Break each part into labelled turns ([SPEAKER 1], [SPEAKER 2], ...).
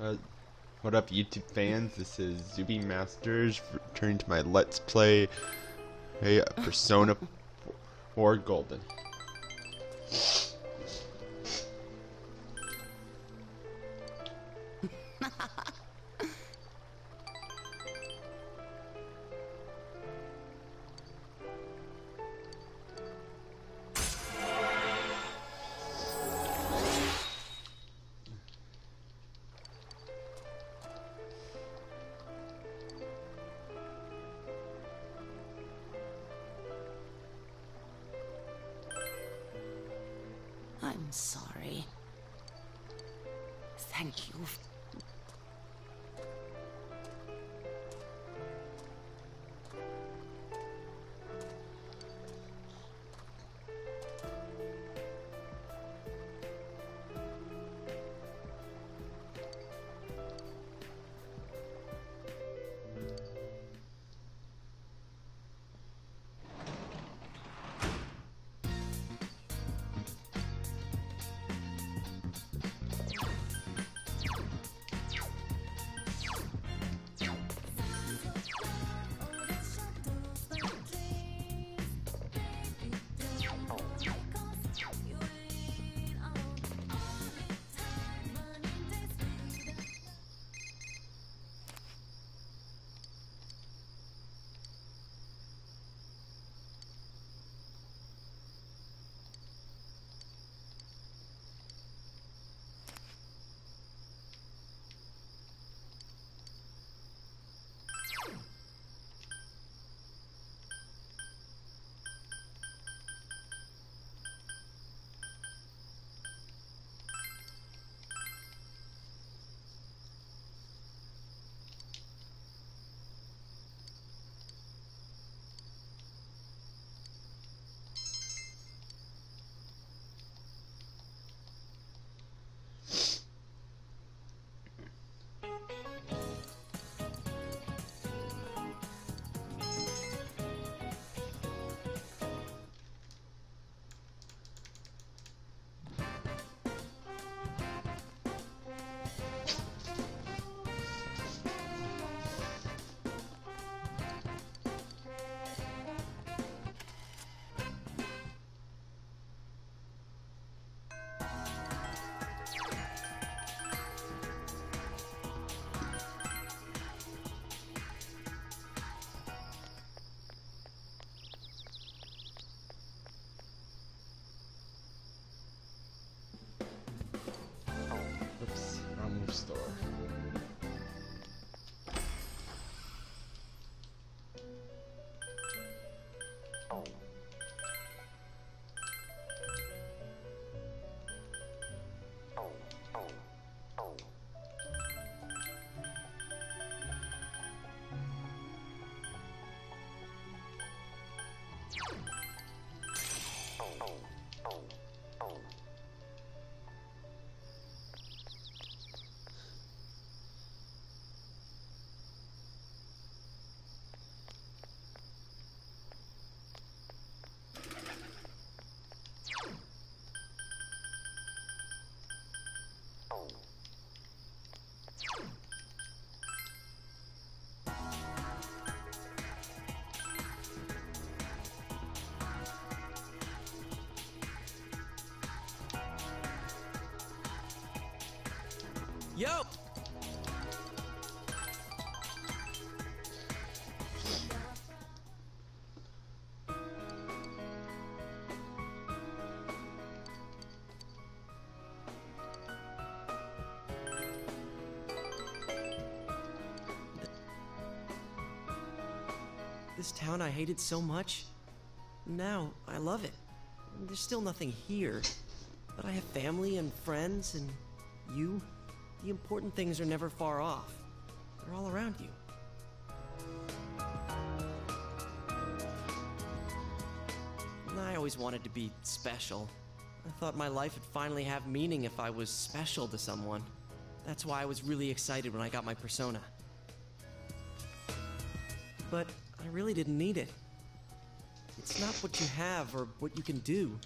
[SPEAKER 1] Uh, what up, YouTube fans? This is Zuby Masters returning to my Let's Play Persona 4 Golden.
[SPEAKER 2] I'm sorry. Thank you.
[SPEAKER 1] Oops, wrong move store.
[SPEAKER 3] Yo! This town I hated so much, now I love it. There's still nothing here, but I have family and friends and you. The important things are never far off. They're all around you. And I always wanted to be special. I thought my life would finally have meaning if I was special to someone. That's why I was really excited when I got my persona. But I really didn't need it. It's not what you have or what you can do.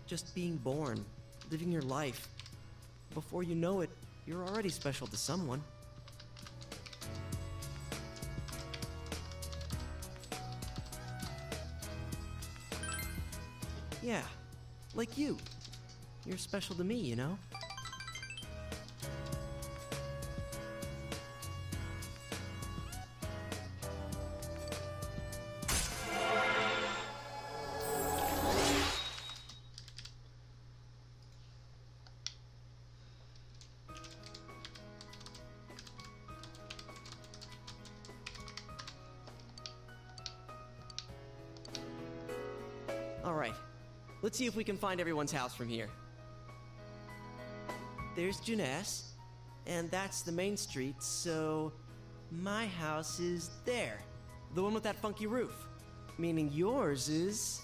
[SPEAKER 3] Just being born, living your life. Before you know it, You're already special to someone. Yeah, like you. You're special to me, you know? All right, let's see if we can find everyone's house from here. There's Juness, and that's the main street, so my house is there. The one with that funky roof. Meaning yours is...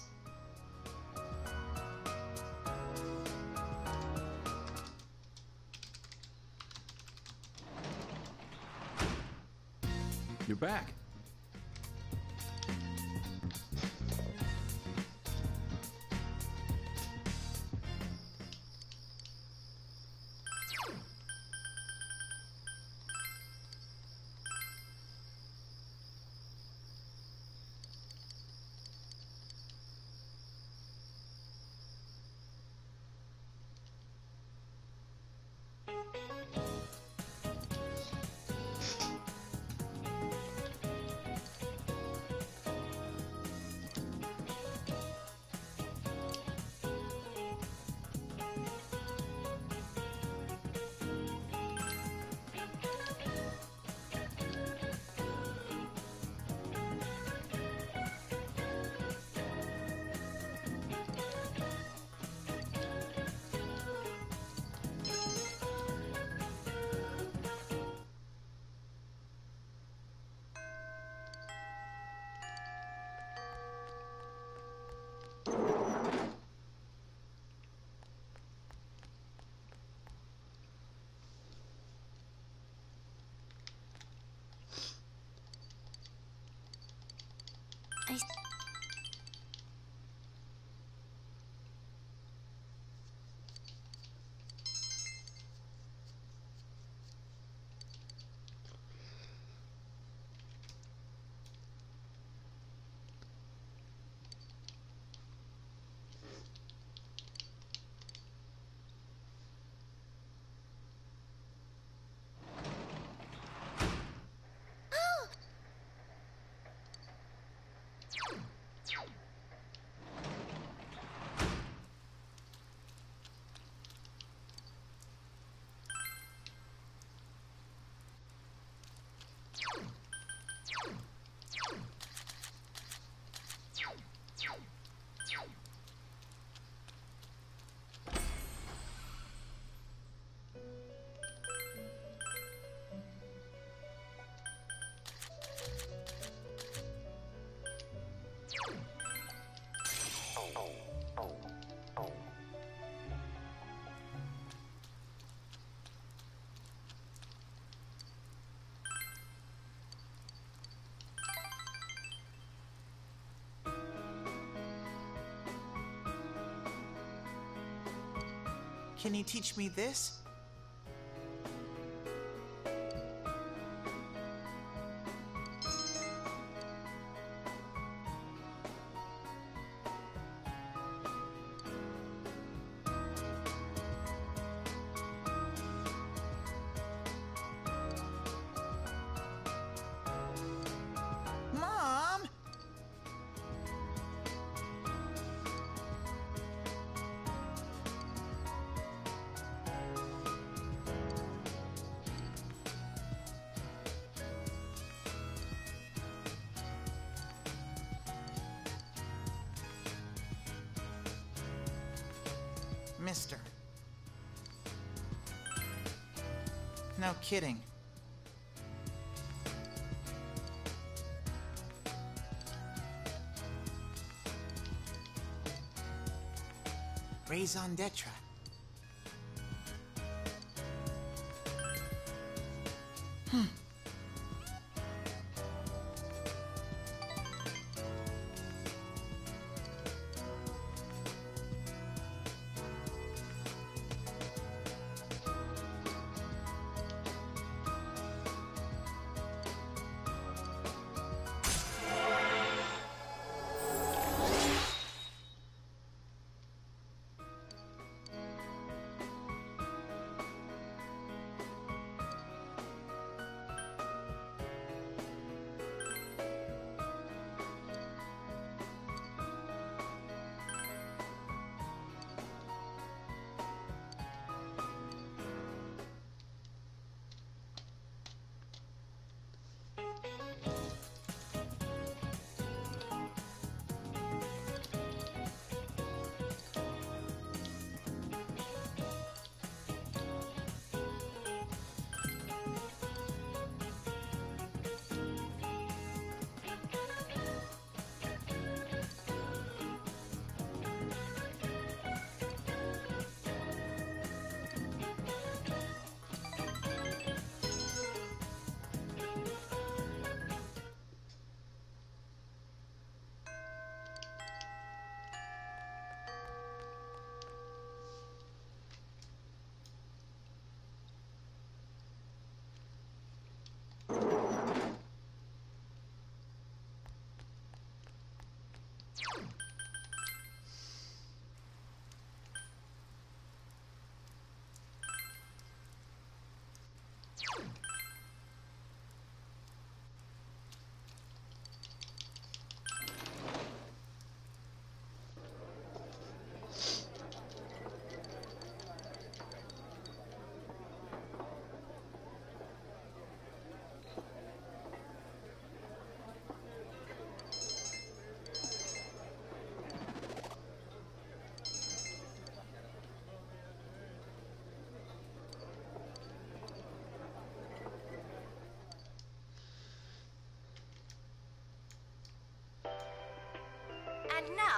[SPEAKER 2] You're back.
[SPEAKER 4] Can you teach me this? Mom! Mister. No kidding. Raison d'etre.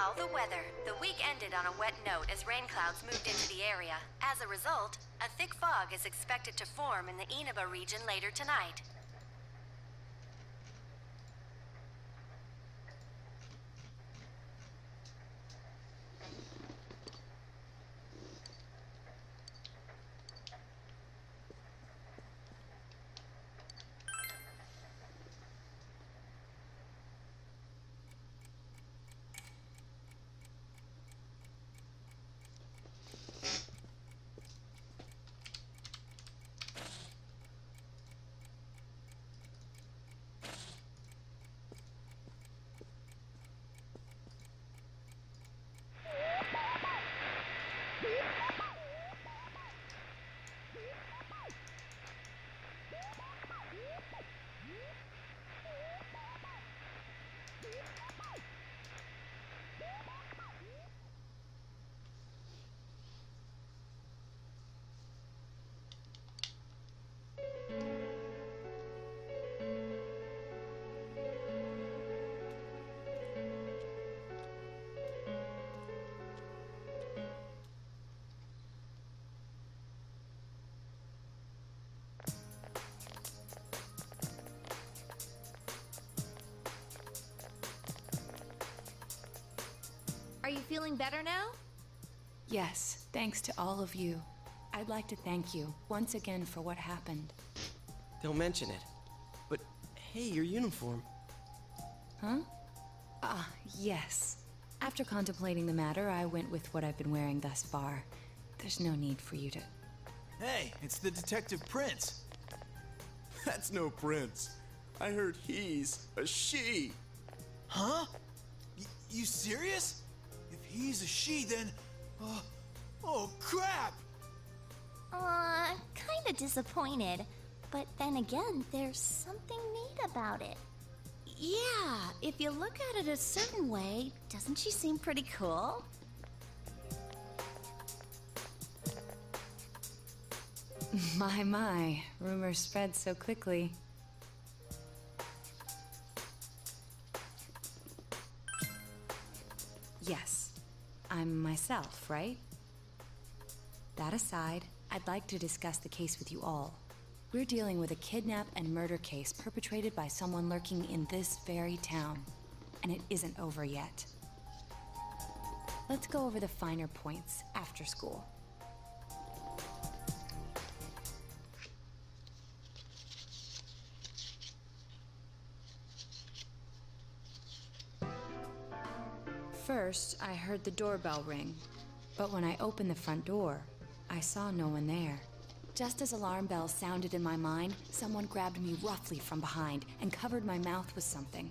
[SPEAKER 2] Now, the weather. The week ended on a wet note as rain clouds moved into the area. As a result, a thick fog is expected to form in the Inaba region later tonight.
[SPEAKER 5] Are you feeling better now?
[SPEAKER 6] Yes, thanks to all of you. I'd like to thank you once again for what happened.
[SPEAKER 3] Don't mention it. But hey, your uniform.
[SPEAKER 6] Huh? Yes. After contemplating the matter, I went with what I've been wearing thus far. There's no need for you to...
[SPEAKER 7] Hey, it's the Detective Prince.
[SPEAKER 8] That's no prince. I heard he's a she.
[SPEAKER 7] Huh? You serious? If he's a she, then... oh, crap!
[SPEAKER 5] Kinda disappointed. But then again, there's something neat about it. Yeah, if you look at it a certain way, doesn't she seem pretty cool?
[SPEAKER 6] My, rumors spread so quickly. Yes, I'm myself, right? That aside, I'd like to discuss the case with you all. We're dealing with a kidnap and murder case perpetrated by someone lurking in this very town, and it isn't over yet. Let's go over the finer points after school. First, I heard the doorbell ring, but when I opened the front door, I saw no one there. Just as alarm bells sounded in my mind, someone grabbed me roughly from behind and covered my mouth with something.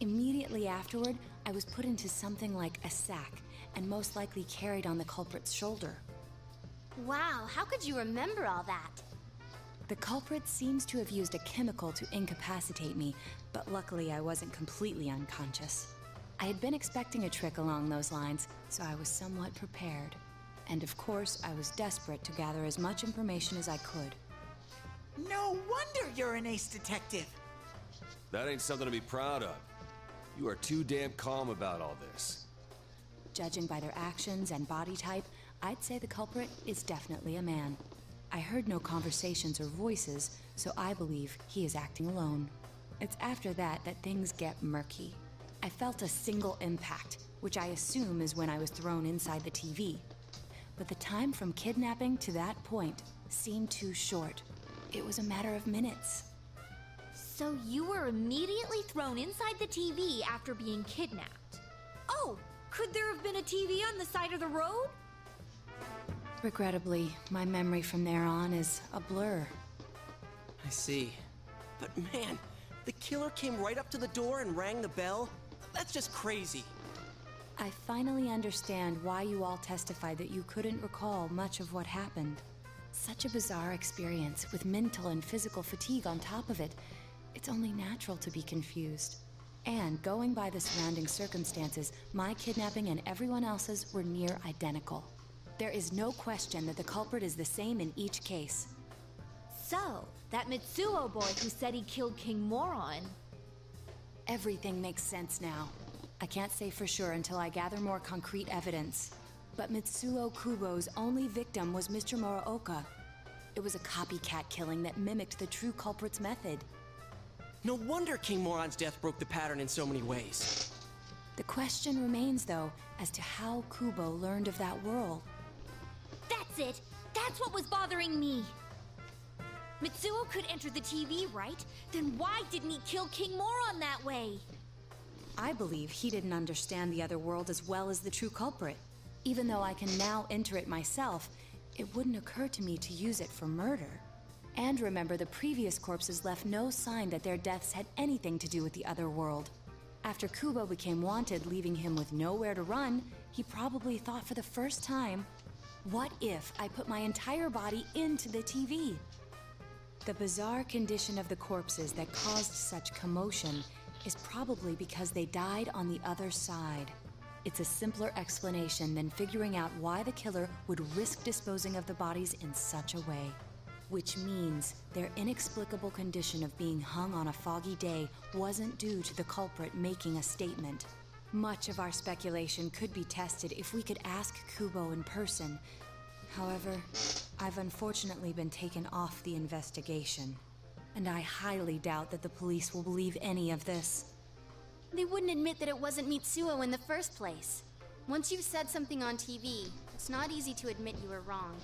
[SPEAKER 6] Immediately afterward, I was put into something like a sack and most likely carried on the culprit's shoulder.
[SPEAKER 5] Wow, how could you remember all that?
[SPEAKER 6] The culprit seems to have used a chemical to incapacitate me, but luckily I wasn't completely unconscious. I had been expecting a trick along those lines, so I was somewhat prepared. And of course, I was desperate to gather as much information as I could.
[SPEAKER 4] No wonder you're an ace detective.
[SPEAKER 9] That ain't something to be proud of. You are too damn calm about all this.
[SPEAKER 6] Judging by their actions and body type, I'd say the culprit is definitely a man. I heard no conversations or voices, so I believe he is acting alone. It's after that that things get murky. I felt a single impact, which I assume is when I was thrown inside the TV. But the time from kidnapping to that point seemed too short. It was a matter of minutes.
[SPEAKER 5] So you were immediately thrown inside the TV after being kidnapped. Oh, could there have been a TV on the side of the road?
[SPEAKER 6] Regrettably, my memory from there on is a blur.
[SPEAKER 3] I see. But man, the killer came right up to the door and rang the bell? That's just crazy.
[SPEAKER 6] I finally understand why you all testified that you couldn't recall much of what happened. Such a bizarre experience, with mental and physical fatigue on top of it. It's only natural to be confused. And going by the surrounding circumstances, my kidnapping and everyone else's were near identical. There is no question that the culprit is the same in each case.
[SPEAKER 5] So, that Mitsuo boy who said he killed King Moron.
[SPEAKER 6] Everything makes sense now. I can't say for sure until I gather more concrete evidence. But Mitsuo Kubo's only victim was Mr. Muraoka. It was a copycat killing that mimicked the true culprit's method.
[SPEAKER 3] No wonder King Moron's death broke the pattern in so many ways.
[SPEAKER 6] The question remains, though, as to how Kubo learned of that whirl.
[SPEAKER 5] That's it! That's what was bothering me! Mitsuo could enter the TV, right? Then why didn't he kill King Moron that way?
[SPEAKER 6] I believe he didn't understand the other world as well as the true culprit. Even though I can now enter it myself, it wouldn't occur to me to use it for murder. And remember, the previous corpses left no sign that their deaths had anything to do with the other world. After Kubo became wanted, leaving him with nowhere to run, he probably thought for the first time, what if I put my entire body into the TV? The bizarre condition of the corpses that caused such commotion is probably because they died on the other side. It's a simpler explanation than figuring out why the killer would risk disposing of the bodies in such a way. Which means their inexplicable condition of being hung on a foggy day wasn't due to the culprit making a statement. Much of our speculation could be tested if we could ask Kubo in person. However, I've unfortunately been taken off the investigation, and I highly doubt that the police will believe any of this.
[SPEAKER 5] They wouldn't admit that it wasn't Mitsuo in the first place. Once you've said something on TV, it's not easy to admit you were wrong.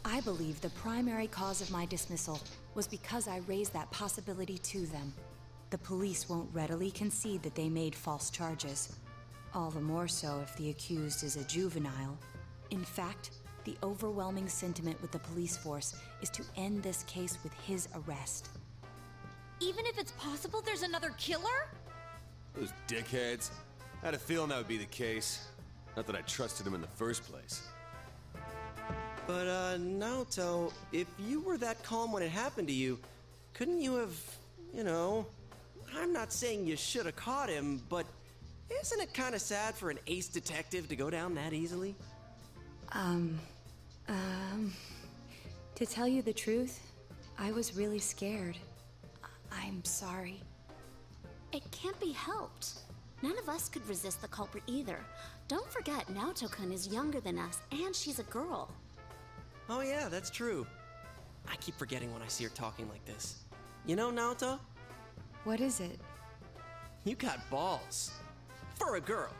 [SPEAKER 6] I believe the primary cause of my dismissal was because I raised that possibility to them. The police won't readily concede that they made false charges. All the more so if the accused is a juvenile. In fact, the overwhelming sentiment with the police force is to end this case with his arrest.
[SPEAKER 5] Even if it's possible there's another killer?
[SPEAKER 9] Those dickheads. I had a feeling that would be the case. Not that I trusted them in the first place.
[SPEAKER 3] But, Naoto, if you were that calm when it happened to you, couldn't you have, I'm not saying you should have caught him, but isn't it kind of sad for an ace detective to go down that easily?
[SPEAKER 6] To tell you the truth, I was really scared. I'm sorry.
[SPEAKER 5] It can't be helped. None of us could resist the culprit either. Don't forget, Naoto-kun is younger than us, and she's a girl.
[SPEAKER 3] Oh yeah, that's true. I keep forgetting when I see her talking like this. You know, Naoto?
[SPEAKER 6] What is it?
[SPEAKER 3] You got balls. For a girl.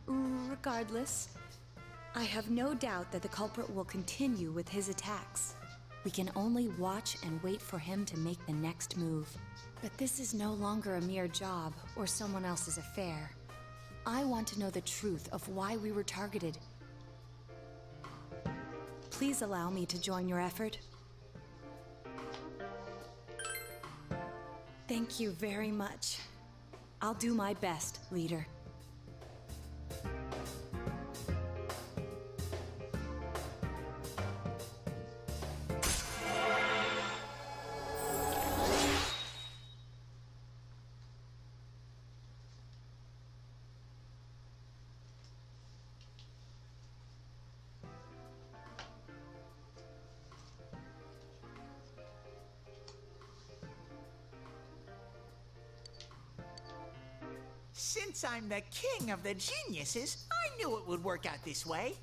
[SPEAKER 6] Regardless, I have no doubt that the culprit will continue with his attacks. We can only watch and wait for him to make the next move. But this is no longer a mere job or someone else's affair. I want to know the truth of why we were targeted. Please allow me to join your effort. Thank you very much. I'll do my best, leader.
[SPEAKER 4] Since I'm the king of the geniuses, I knew it would work out this way.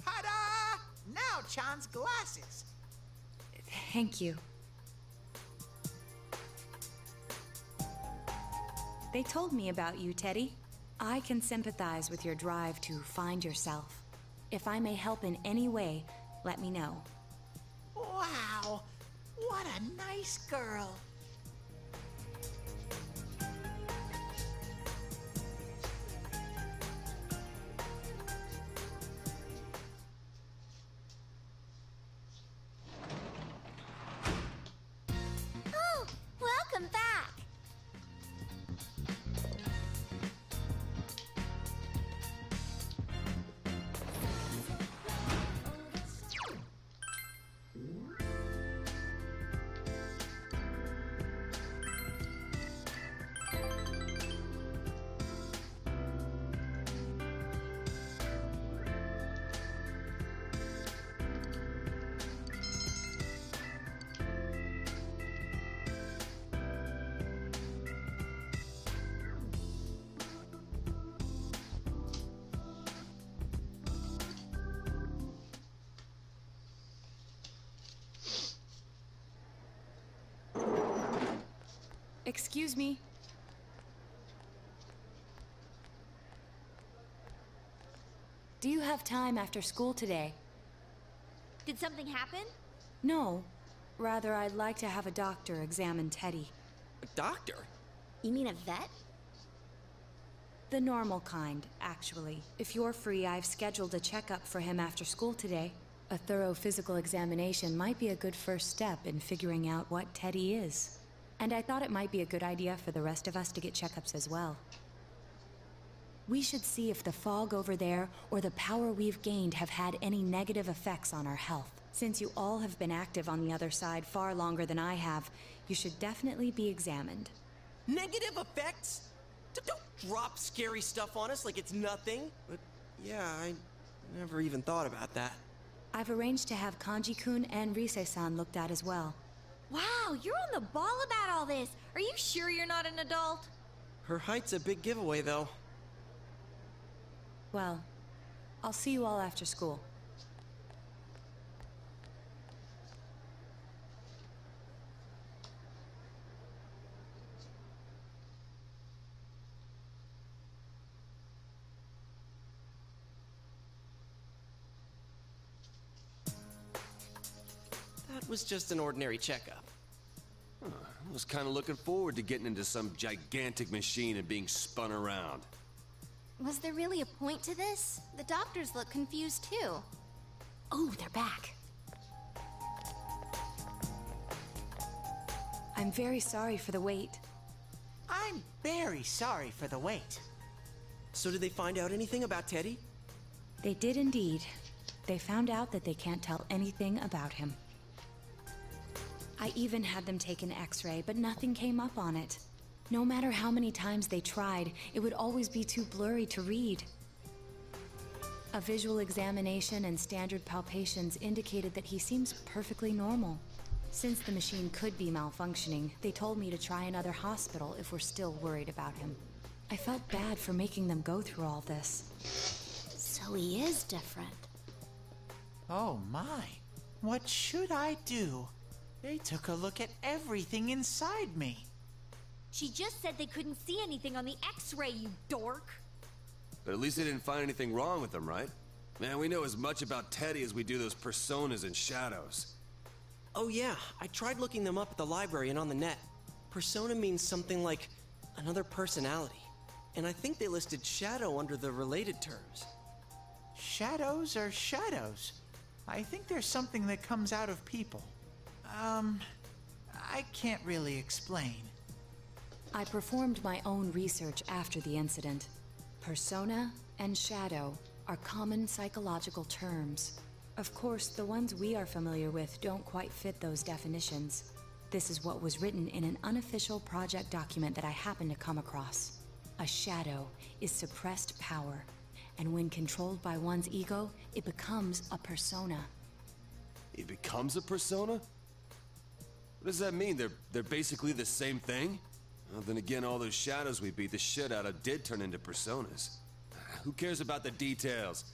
[SPEAKER 4] Ta-da! Now Chan's glasses.
[SPEAKER 6] Thank you. They told me about you, Teddy. I can sympathize with your drive to find yourself. If I may help in any way, let me know.
[SPEAKER 4] Wow, what a nice girl.
[SPEAKER 5] Oh, welcome back.
[SPEAKER 6] Excuse me. Do you have time after school today?
[SPEAKER 5] Did something happen?
[SPEAKER 6] No. Rather, I'd like to have a doctor examine Teddy.
[SPEAKER 3] A doctor?
[SPEAKER 5] You mean a vet?
[SPEAKER 6] The normal kind, actually. If you're free, I've scheduled a checkup for him after school today. A thorough physical examination might be a good first step in figuring out what Teddy is. And I thought it might be a good idea for the rest of us to get checkups as well. We should see if the fog over there or the power we've gained have had any negative effects on our health. Since you all have been active on the other side far longer than I have, you should definitely be examined.
[SPEAKER 3] Negative effects? Don't drop scary stuff on us like it's nothing. But yeah, I never even thought about that.
[SPEAKER 6] I've arranged to have Kanji-kun and Rise-san looked at as well.
[SPEAKER 5] Wow, you're on the ball about all this. Are you sure you're not an adult?
[SPEAKER 3] Her height's a big giveaway, though.
[SPEAKER 6] Well, I'll see you all after school.
[SPEAKER 3] That was just an ordinary checkup.
[SPEAKER 9] I was kind of looking forward to getting into some gigantic machine and being spun around.
[SPEAKER 5] Was there really a point to this? The doctors look confused too. Oh, they're back.
[SPEAKER 6] I'm very sorry for the wait.
[SPEAKER 4] I'm very sorry for the wait.
[SPEAKER 3] So did they find out anything about Teddy?
[SPEAKER 6] They did indeed. They found out that they can't tell anything about him. I even had them take an X-ray, but nothing came up on it. No matter how many times they tried, it would always be too blurry to read. A visual examination and standard palpations indicated that he seems perfectly normal. Since the machine could be malfunctioning, they told me to try another hospital if we're still worried about him. I felt bad for making them go through all this.
[SPEAKER 5] So he is different.
[SPEAKER 4] Oh my, what should I do? They took a look at everything inside me.
[SPEAKER 5] She just said they couldn't see anything on the X-ray, you dork.
[SPEAKER 9] But at least they didn't find anything wrong with him, right? Man, we know as much about Teddy as we do those personas and shadows.
[SPEAKER 3] Oh yeah, I tried looking them up at the library and on the net. Persona means something like another personality. And I think they listed shadow under the related terms.
[SPEAKER 4] Shadows are shadows. I think there's something that comes out of people. I can't really explain.
[SPEAKER 6] I performed my own research after the incident. Persona and shadow are common psychological terms. Of course, the ones we are familiar with don't quite fit those definitions. This is what was written in an unofficial project document that I happened to come across. A shadow is suppressed power, and when controlled by one's ego, it becomes a persona.
[SPEAKER 9] It becomes a persona? What does that mean? They're basically the same thing? Well, then again, all those shadows we beat the shit out of did turn into personas. Who cares about the details?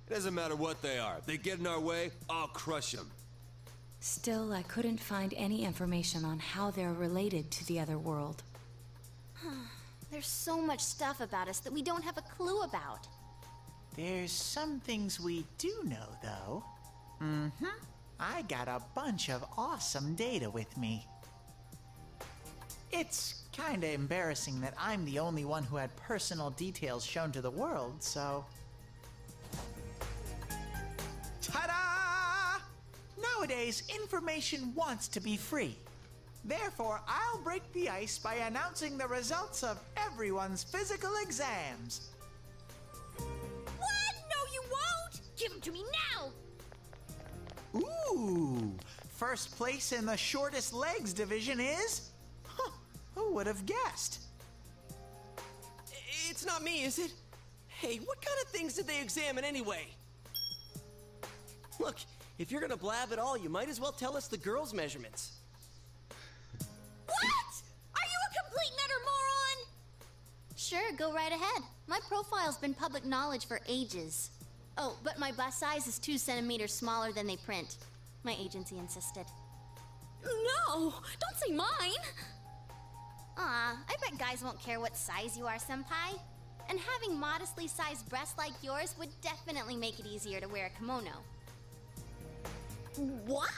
[SPEAKER 9] It doesn't matter what they are. If they get in our way, I'll crush them.
[SPEAKER 6] Still, I couldn't find any information on how they're related to the other world.
[SPEAKER 5] There's so much stuff about us that we don't have a clue about.
[SPEAKER 4] There's some things we do know, though. I got a bunch of awesome data with me. It's kinda embarrassing that I'm the only one who had personal details shown to the world, so... Ta-da! Nowadays, information wants to be free. Therefore, I'll break the ice by announcing the results of everyone's physical exams.
[SPEAKER 5] What? No, you won't! Give them to me now!
[SPEAKER 4] Ooh! First place in the shortest legs division is... Huh, who would have guessed?
[SPEAKER 3] It's not me, is it? Hey, what kind of things did they examine anyway? Look, if you're gonna blab at all, you might as well tell us the girls' measurements.
[SPEAKER 5] What? Are you a complete and utter moron? Sure, go right ahead. My profile's been public knowledge for ages. Oh, but my bust size is 2 centimeters smaller than they print. My agency insisted. No! Don't say mine! Aw, I bet guys won't care what size you are, senpai. And having modestly sized breasts like yours would definitely make it easier to wear a kimono. What?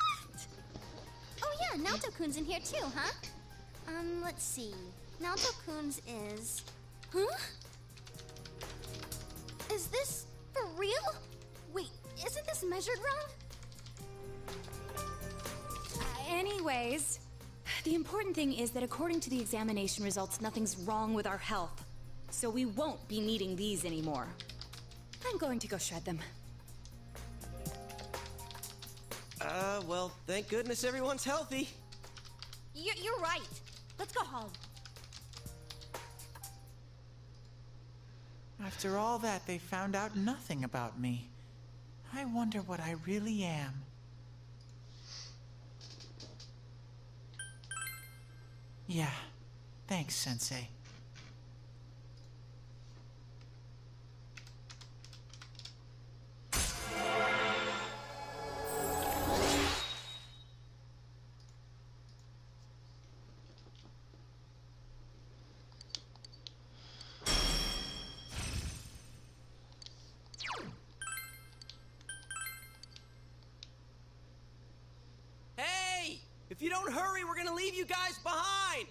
[SPEAKER 5] Oh yeah, Naoto-kun's in here too, huh? Let's see. Naoto-kun's is... Huh? Is this for real? Wait, isn't this measured wrong?
[SPEAKER 6] Anyways, the important thing is that according to the examination results, nothing's wrong with our health. So we won't be needing these anymore. I'm going to go shred them.
[SPEAKER 3] Well, thank goodness everyone's healthy.
[SPEAKER 5] You're right. Let's go home.
[SPEAKER 4] After all that, they found out nothing about me. I wonder what I really am. Yeah, thanks, Sensei.
[SPEAKER 3] Hey! If you don't hurry, we're gonna leave you guys behind!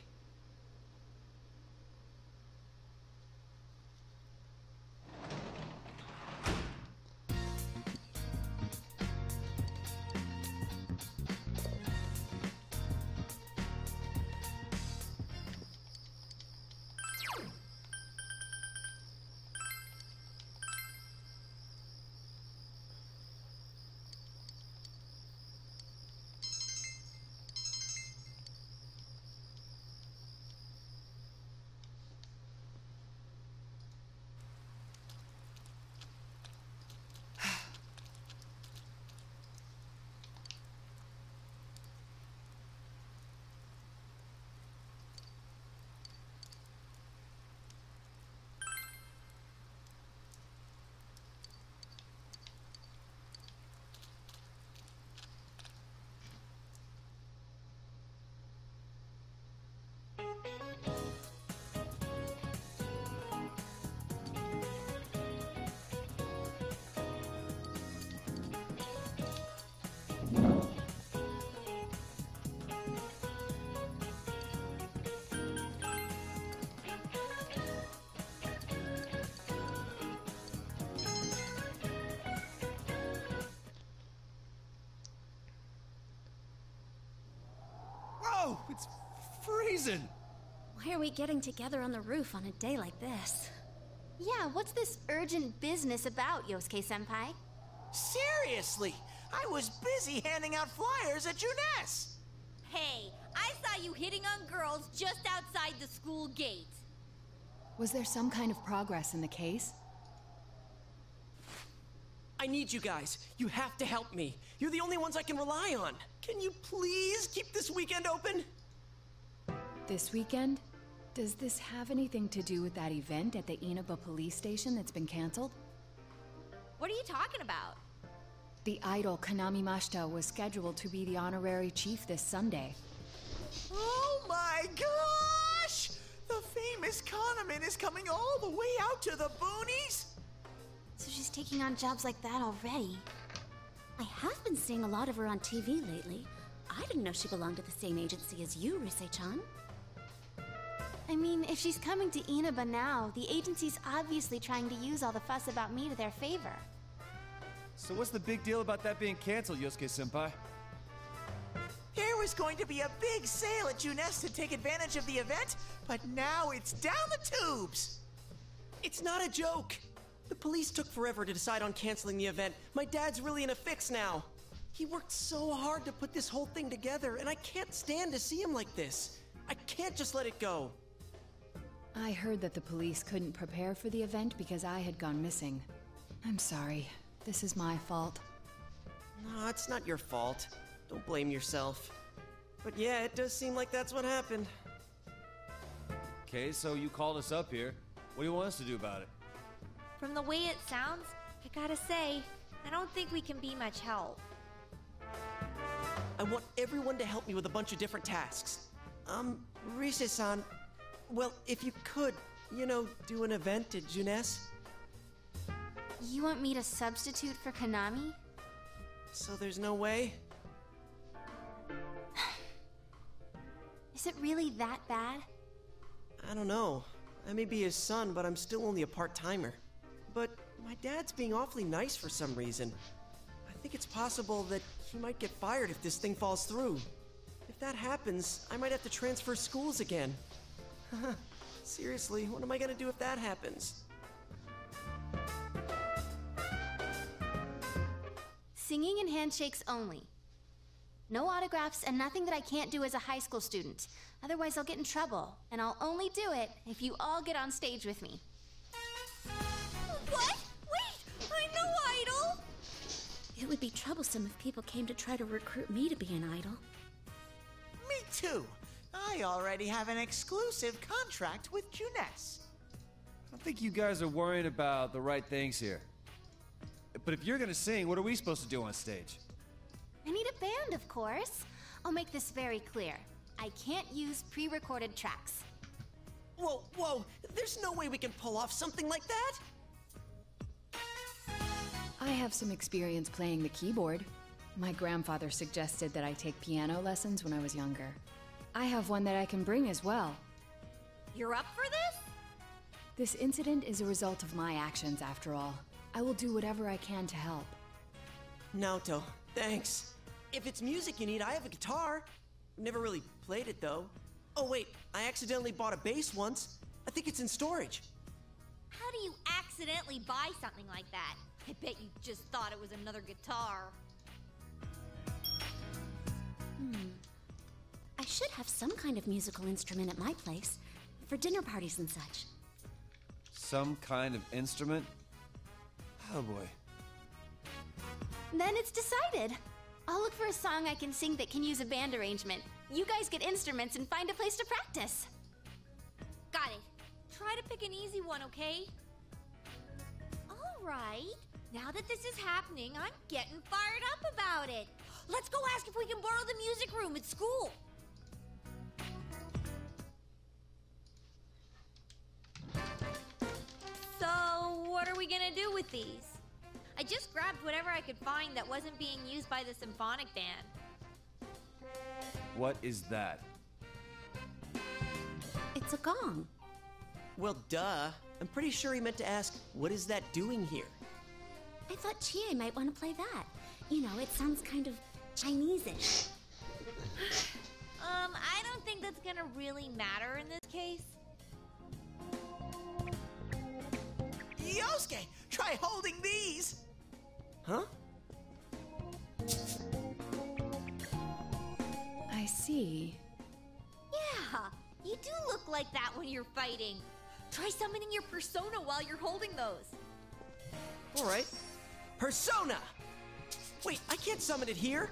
[SPEAKER 7] Whoa, it's freezing.
[SPEAKER 5] Why are we getting together on the roof on a day like this? Yeah, what's this urgent business about, Yosuke-senpai?
[SPEAKER 4] Seriously, I was busy handing out flyers at Juness.
[SPEAKER 10] Hey, I saw you hitting on girls just outside the school gate.
[SPEAKER 6] Was there some kind of progress in the case?
[SPEAKER 3] I need you guys. You have to help me. You're the only ones I can rely on. Can you please keep this weekend open?
[SPEAKER 6] This weekend? Does this have anything to do with that event at the Inaba police station that's been canceled?
[SPEAKER 10] What are you talking about?
[SPEAKER 6] The idol Kanami Mashita was scheduled to be the honorary chief this Sunday.
[SPEAKER 4] Oh my gosh! The famous Kahneman is coming all the way out to the boonies?
[SPEAKER 5] So she's taking on jobs like that already. I have been seeing a lot of her on TV lately. I didn't know she belonged to the same agency as you, Rise-chan. I mean, if she's coming to Inaba now, the agency's obviously trying to use all the fuss about me to their favor.
[SPEAKER 7] So what's the big deal about that being canceled, Yosuke-senpai?
[SPEAKER 4] There was going to be a big sale at Juness to take advantage of the event, but now it's down the tubes.
[SPEAKER 3] It's not a joke. The police took forever to decide on canceling the event. My dad's really in a fix now. He worked so hard to put this whole thing together, and I can't stand to see him like this. I can't just let it go.
[SPEAKER 6] I heard that the police couldn't prepare for the event because I had gone missing. I'm sorry. This is my fault.
[SPEAKER 3] No, it's not your fault. Don't blame yourself. But yeah, it does seem like that's what happened.
[SPEAKER 7] Okay, so you called us up here. What do you want us to do about it?
[SPEAKER 10] From the way it sounds, I gotta say, I don't think we can be much help.
[SPEAKER 3] I want everyone to help me with a bunch of different tasks. Rise-san, Well, if you could, do an event at Junes.
[SPEAKER 5] You want me to substitute for Konami?
[SPEAKER 3] So there's no way?
[SPEAKER 5] Is it really that bad?
[SPEAKER 3] I don't know. I may be his son, but I'm still only a part-timer. But my dad's being awfully nice for some reason. I think it's possible that he might get fired if this thing falls through. If that happens, I might have to transfer schools again. Seriously, what am I gonna do if that happens?
[SPEAKER 5] Singing and handshakes only. No autographs and nothing that I can't do as a high school student. Otherwise I'll get in trouble, and I'll only do it if you all get on stage with me.
[SPEAKER 10] What? Wait! I'm no idol!
[SPEAKER 11] It would be troublesome if people came to try to recruit me to be an idol.
[SPEAKER 4] Me too. I already have an exclusive contract with Junes.
[SPEAKER 7] I think you guys are worrying about the right things here. But if you're gonna sing, what are we supposed to do on stage?
[SPEAKER 5] I need a band, of course. I'll make this very clear. I can't use pre-recorded tracks.
[SPEAKER 3] Whoa! There's no way we can pull off something like that!
[SPEAKER 6] I have some experience playing the keyboard. My grandfather suggested that I take piano lessons when I was younger. I have one that I can bring as well.
[SPEAKER 10] You're up for this?
[SPEAKER 6] This incident is a result of my actions, after all. I will do whatever I can to help.
[SPEAKER 3] Naoto, thanks. If it's music you need, I have a guitar. Never really played it, though. Oh, wait, I accidentally bought a bass once. I think it's in storage.
[SPEAKER 10] How do you accidentally buy something like that? I bet you just thought it was another guitar.
[SPEAKER 11] I should have some kind of musical instrument at my place, for dinner parties and such.
[SPEAKER 7] Some kind of instrument? Oh boy.
[SPEAKER 5] Then it's decided. I'll look for a song I can sing that can use a band arrangement. You guys get instruments and find a place to practice.
[SPEAKER 10] Got it. Try to pick an easy one, okay? All right. Now that this is happening, I'm getting fired up about it. Let's go ask if we can borrow the music room at school. So, what are we gonna do with these? I just grabbed whatever I could find that wasn't being used by the symphonic band.
[SPEAKER 7] What is that?
[SPEAKER 11] It's a gong.
[SPEAKER 3] Well, duh. I'm pretty sure he meant to ask, what is that doing here?
[SPEAKER 11] I thought Chie might want to play that. You know, it sounds kind of Chinese-ish.
[SPEAKER 10] I don't think that's gonna really matter in this case.
[SPEAKER 4] Yosuke, try holding these!
[SPEAKER 3] Huh?
[SPEAKER 6] I see.
[SPEAKER 10] Yeah, you do look like that when you're fighting. Try summoning your persona while you're holding those.
[SPEAKER 3] All right. Persona! Wait, I can't summon it here.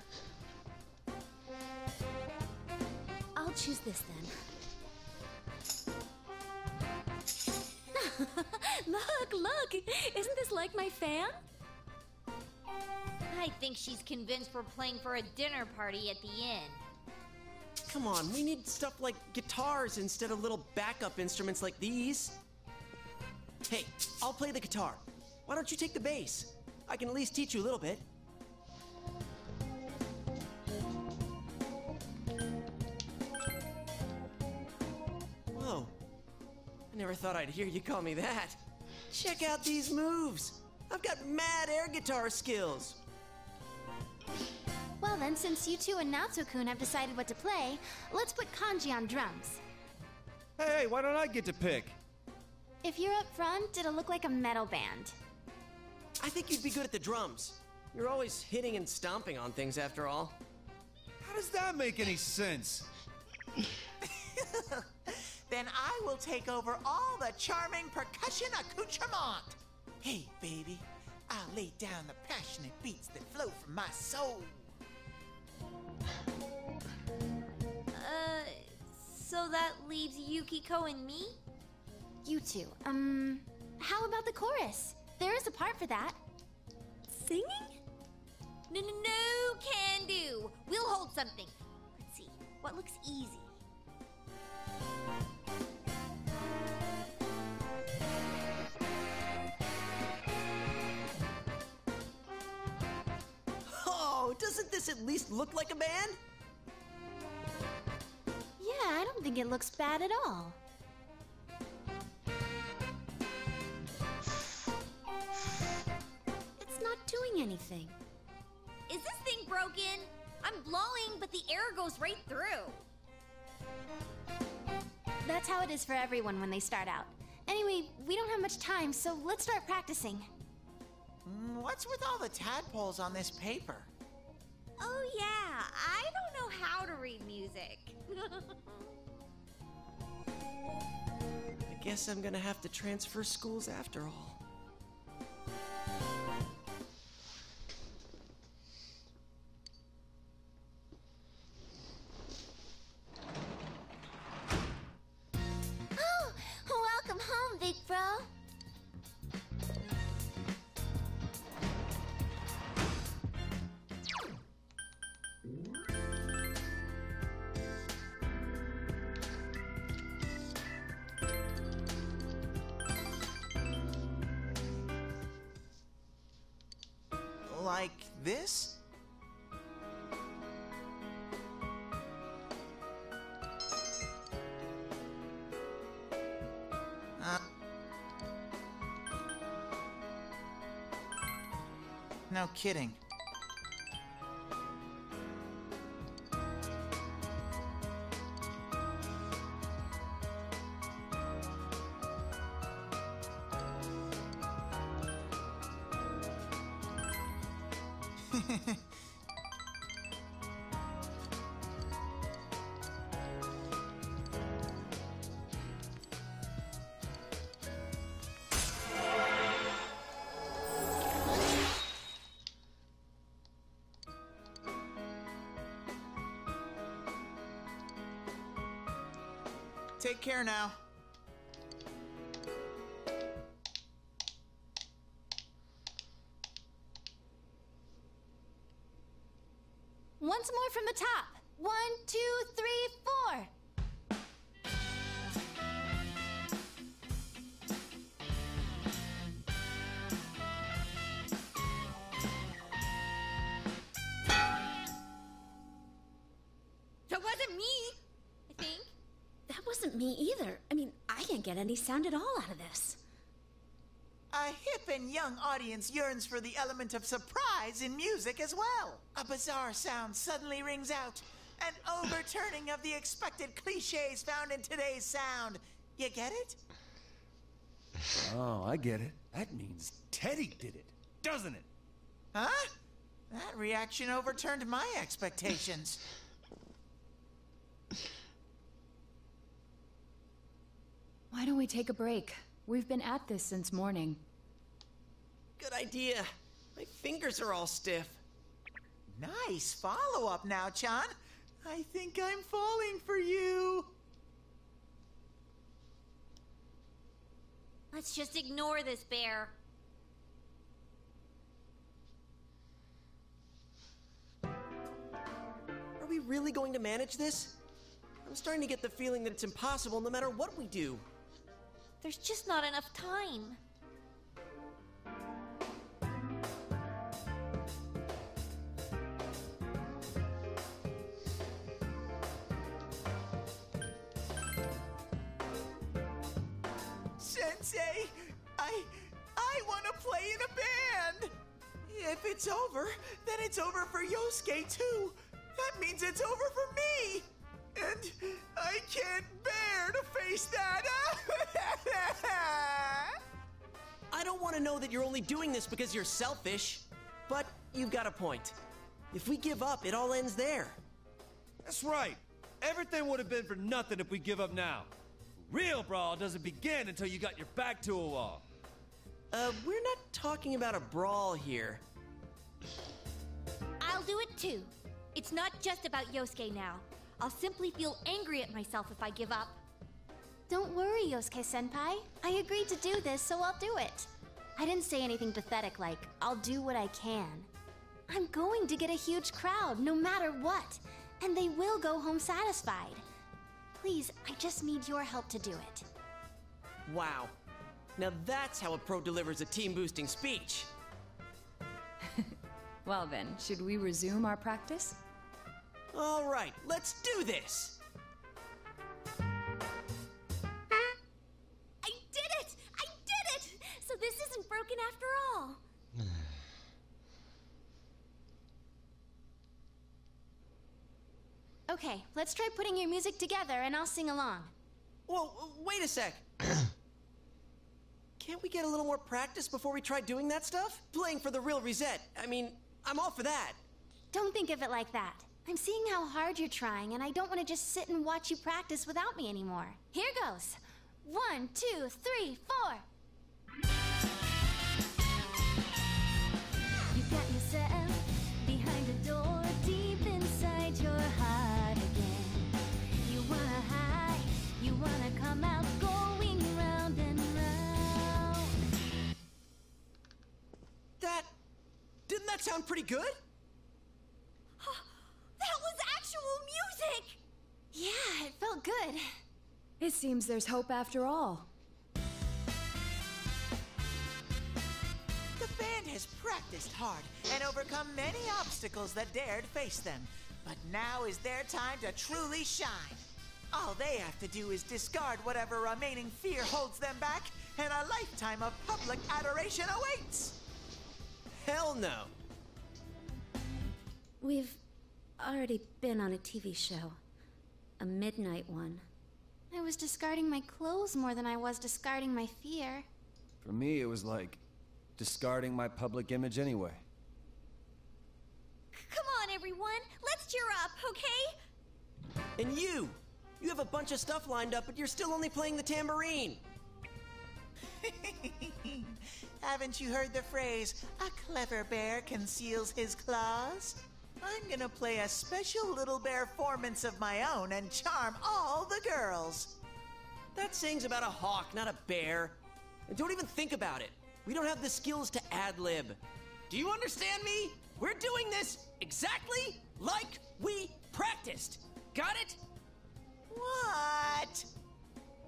[SPEAKER 11] I'll choose this then. Look! Isn't this like my fan?
[SPEAKER 10] I think she's convinced we're playing for a dinner party at the inn.
[SPEAKER 3] Come on, we need stuff like guitars instead of little backup instruments like these. Hey, I'll play the guitar. Why don't you take the bass? I can at least teach you a little bit. Whoa. I never thought I'd hear you call me that. Check out these moves. I've got mad air guitar skills.
[SPEAKER 5] Well then, since you two and Naoto-kun have decided what to play, let's put Kanji on drums.
[SPEAKER 7] Hey, why don't I get to pick?
[SPEAKER 5] If you're up front, it'll look like a metal band.
[SPEAKER 3] I think you'd be good at the drums. You're always hitting and stomping on things after all.
[SPEAKER 7] How does that make any sense?
[SPEAKER 4] Then I will take over all the charming percussion accoutrement. Hey, baby, I'll lay down the passionate beats that flow from my soul.
[SPEAKER 10] So that leaves Yukiko and me?
[SPEAKER 5] You two, how about the chorus? There is a part for that.
[SPEAKER 10] Singing? No, can do. We'll hold something. Let's see, what looks easy?
[SPEAKER 3] at least look like a band?
[SPEAKER 5] Yeah, I don't think it looks bad at all. It's not doing anything.
[SPEAKER 10] Is this thing broken? I'm blowing, but the air goes right through.
[SPEAKER 5] That's how it is for everyone when they start out. Anyway, we don't have much time, so let's start practicing.
[SPEAKER 4] What's with all the tadpoles on this paper?
[SPEAKER 10] Oh yeah, I don't know how to read music.
[SPEAKER 3] I guess I'm gonna have to transfer schools after all.
[SPEAKER 5] Oh, welcome home, big bro.
[SPEAKER 4] Like this? No kidding. Take care now.
[SPEAKER 5] Once more from the top. 1, 2, 3, 4.
[SPEAKER 10] That wasn't me, I think.
[SPEAKER 11] That wasn't me either. I mean, I can't get any sound at all out of this.
[SPEAKER 4] A hip and young audience yearns for the element of surprise in music as well. A bizarre sound suddenly rings out. An overturning of the expected cliches found in today's sound. You get it?
[SPEAKER 7] Oh, I get it. That means Teddy did it, doesn't it?
[SPEAKER 4] Huh? That reaction overturned my expectations.
[SPEAKER 6] Why don't we take a break? We've been at this since morning.
[SPEAKER 3] Good idea. My fingers are all stiff.
[SPEAKER 4] Nice follow-up now, Chan. I think I'm falling for you.
[SPEAKER 10] Let's just ignore this bear.
[SPEAKER 3] Are we really going to manage this? I'm starting to get the feeling that it's impossible no matter what we do.
[SPEAKER 10] There's just not enough time.
[SPEAKER 4] Sensei, I want to play in a band. If it's over, then it's over for Yosuke too. That means it's over for me. And I can't bear to face that.
[SPEAKER 3] I don't want to know that you're only doing this because you're selfish, but you've got a point. If we give up, it all ends there.
[SPEAKER 7] That's right. Everything would have been for nothing if we give up now. Real brawl doesn't begin until you got your back to a wall.
[SPEAKER 3] We're not talking about a brawl here.
[SPEAKER 10] I'll do it too. It's not just about Yosuke now. I'll simply feel angry at myself if I give up.
[SPEAKER 5] Don't worry, Yosuke-senpai. I agreed to do this, so I'll do it. I didn't say anything pathetic like, I'll do what I can. I'm going to get a huge crowd, no matter what. And they will go home satisfied. Please, I just need your help to do it.
[SPEAKER 3] Wow. Now that's how a pro delivers a team-boosting speech.
[SPEAKER 6] Well then, should we resume our practice?
[SPEAKER 3] All right, let's do this!
[SPEAKER 5] I did it! I did it! So this isn't broken after all. Okay, let's try putting your music together and I'll sing along.
[SPEAKER 3] Whoa, wait a sec. Can't we get a little more practice before we try doing that stuff? Playing for the real reset. I mean, I'm all for that.
[SPEAKER 5] Don't think of it like that. I'm seeing how hard you're trying, and I don't want to just sit and watch you practice without me anymore. Here goes. 1, 2, 3, 4. You got yourself behind a door deep inside your heart again. You wanna hide, you wanna come out, going round and round.
[SPEAKER 3] Didn't that sound pretty good?
[SPEAKER 5] That was actual music! Yeah, it felt good.
[SPEAKER 6] It seems there's hope after all.
[SPEAKER 4] The band has practiced hard and overcome many obstacles that dared face them. But now is their time to truly shine. All they have to do is discard whatever remaining fear holds them back, and a lifetime of public adoration awaits!
[SPEAKER 3] Hell no.
[SPEAKER 11] We've already been on a TV show. A midnight one.
[SPEAKER 5] I was discarding my clothes more than I was discarding my fear.
[SPEAKER 7] For me, it was like discarding my public image anyway.
[SPEAKER 10] Come on, everyone. Let's cheer up, okay?
[SPEAKER 3] And you have a bunch of stuff lined up, but you're still only playing the tambourine.
[SPEAKER 4] Haven't you heard the phrase, a clever bear conceals his claws? I'm gonna play a special little bear performance of my own and charm all the girls.
[SPEAKER 3] That sing's about a hawk, not a bear. And don't even think about it. We don't have the skills to ad-lib. Do you understand me? We're doing this exactly like we practiced. Got it?
[SPEAKER 4] What?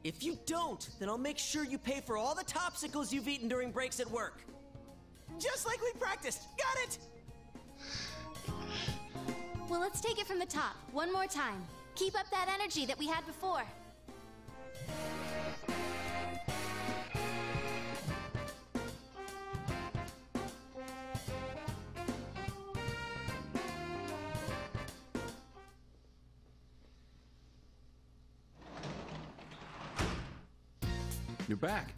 [SPEAKER 3] If you don't, then I'll make sure you pay for all the topsicles you've eaten during breaks at work.
[SPEAKER 4] Just like we practiced. Got it?
[SPEAKER 5] Well, let's take it from the top, one more time. Keep up that energy that we had before.
[SPEAKER 7] You're back.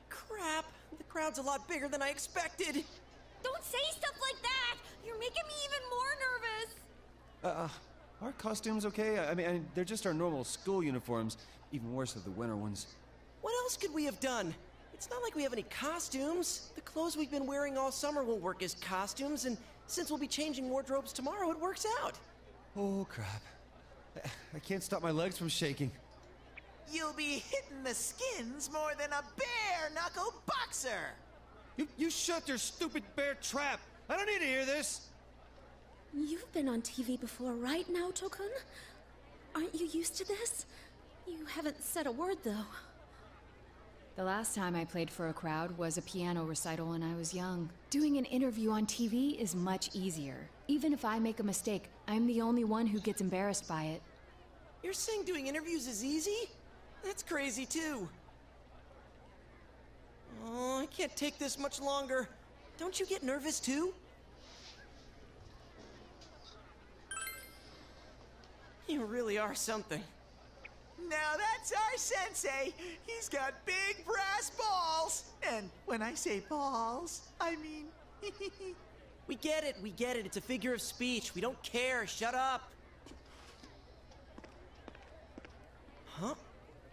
[SPEAKER 3] Crap, the crowd's a lot bigger than I expected.
[SPEAKER 10] Don't say stuff like that! You're making me even more nervous!
[SPEAKER 7] Are costumes okay? I mean, they're just our normal school uniforms. Even worse are the winter ones.
[SPEAKER 3] What else could we have done? It's not like we have any costumes. The clothes we've been wearing all summer won't work as costumes, and since we'll be changing wardrobes tomorrow, it works out.
[SPEAKER 7] Oh, crap. I can't stop my legs from shaking.
[SPEAKER 4] You'll be hitting the skins more than a bare-knuckle boxer!
[SPEAKER 7] You shut your stupid bear trap! I don't need to hear this!
[SPEAKER 11] You've been on TV before, right, Naoto-kun? Aren't you used to this? You haven't said a word, though.
[SPEAKER 6] The last time I played for a crowd was a piano recital when I was young. Doing an interview on TV is much easier. Even if I make a mistake, I'm the only one who gets embarrassed by it.
[SPEAKER 3] You're saying doing interviews is easy? That's crazy, too. Oh, I can't take this much longer. Don't you get nervous, too? You really are something.
[SPEAKER 4] Now that's our sensei. He's got big brass balls. And when I say balls, I mean...
[SPEAKER 3] We get it. It's a figure of speech. We don't care. Shut up. Huh?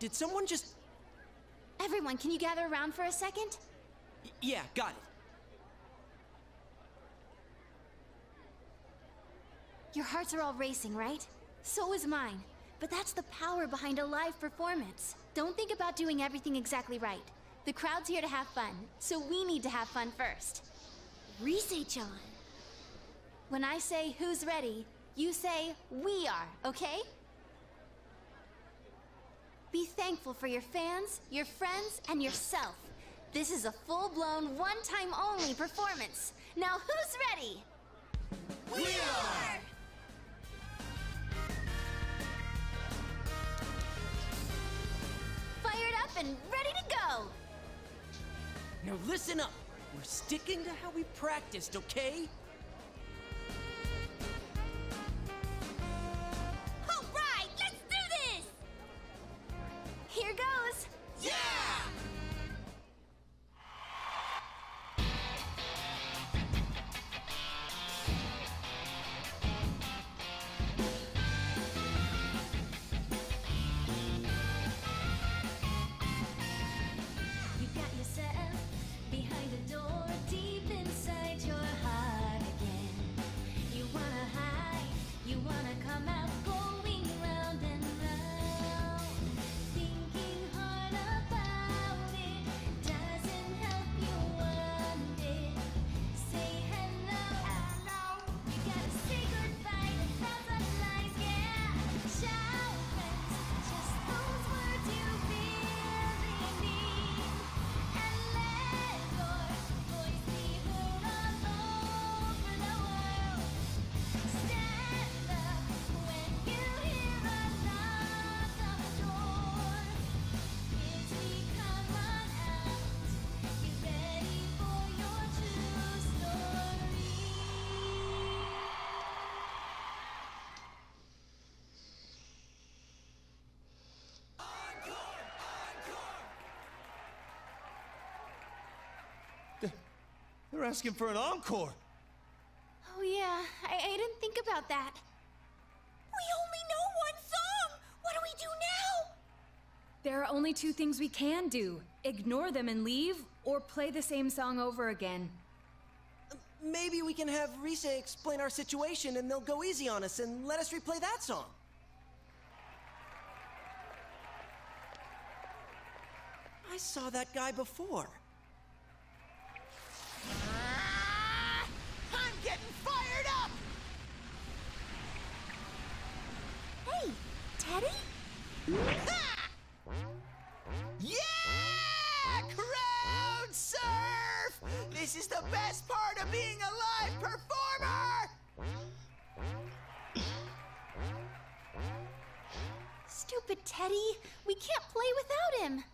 [SPEAKER 3] Did someone just...
[SPEAKER 5] I Everyone, can you gather around for a second?
[SPEAKER 3] Yeah, got it.
[SPEAKER 5] Your hearts are all racing, right? So is mine. But that's the power behind a live performance. Don't think about doing everything exactly right. The crowd's here to have fun, so we need to have fun first.
[SPEAKER 10] Research-on.
[SPEAKER 5] When I say who's ready, you say we are, okay? Be thankful for your fans, your friends, and yourself. This is a full-blown, one-time-only performance. Now who's ready?
[SPEAKER 10] We are!
[SPEAKER 5] Fired up and ready to go!
[SPEAKER 3] Now listen up. We're sticking to how we practiced, okay?
[SPEAKER 10] All right, let's do this!
[SPEAKER 5] Here goes!
[SPEAKER 10] Yeah!
[SPEAKER 5] You got yourself behind the door, deep inside your heart again. You wanna hide, you wanna come out, going round and round. Thinking hard about it doesn't help you one bit. Say hello, hello. You gotta say goodbye to thousand lies, yeah. Shout friends, just those words you really need. And let your voice be heard all over the world. Stand up when you hear a knock on the door. Kids, we come on out. Get ready for your true story.
[SPEAKER 7] They're asking for an encore.
[SPEAKER 5] Oh yeah, I didn't think about that.
[SPEAKER 10] We only know one song! What do we do now?
[SPEAKER 6] There are only two things we can do. Ignore them and leave, or play the same song over again.
[SPEAKER 3] Maybe we can have Risa explain our situation and they'll go easy on us and let us replay that song. I saw that guy before.
[SPEAKER 4] I'm getting fired up!
[SPEAKER 10] Hey, Teddy?
[SPEAKER 4] Ha! Yeah! Crowd surf! This is the best part of being a live performer!
[SPEAKER 5] Stupid Teddy, we can't play without him.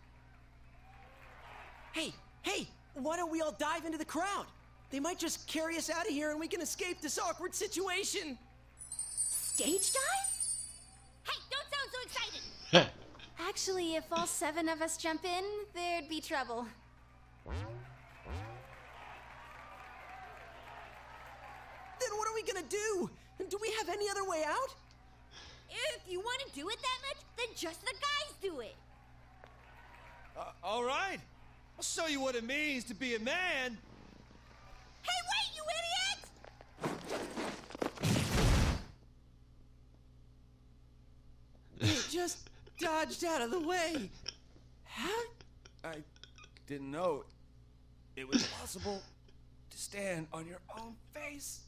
[SPEAKER 3] Hey, why don't we all dive into the crowd? They might just carry us out of here and we can escape this awkward situation.
[SPEAKER 5] Stage dive?
[SPEAKER 10] Hey, don't sound so excited!
[SPEAKER 5] Actually, if all 7 of us jump in, there'd be trouble.
[SPEAKER 3] Then what are we gonna do? Do we have any other way out?
[SPEAKER 10] If you want to do it that much, then just the guys do it.
[SPEAKER 7] All right. I'll show you what it means to be a man.
[SPEAKER 10] Hey, wait, you idiot!
[SPEAKER 3] You just dodged out of the way. How?
[SPEAKER 8] I didn't know it was possible to stand on your own face.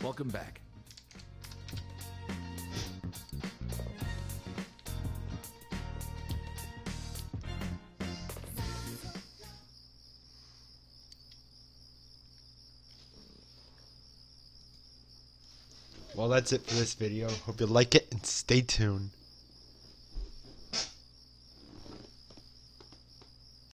[SPEAKER 12] Welcome back.
[SPEAKER 1] Well, that's it for this video. Hope you like it and stay tuned.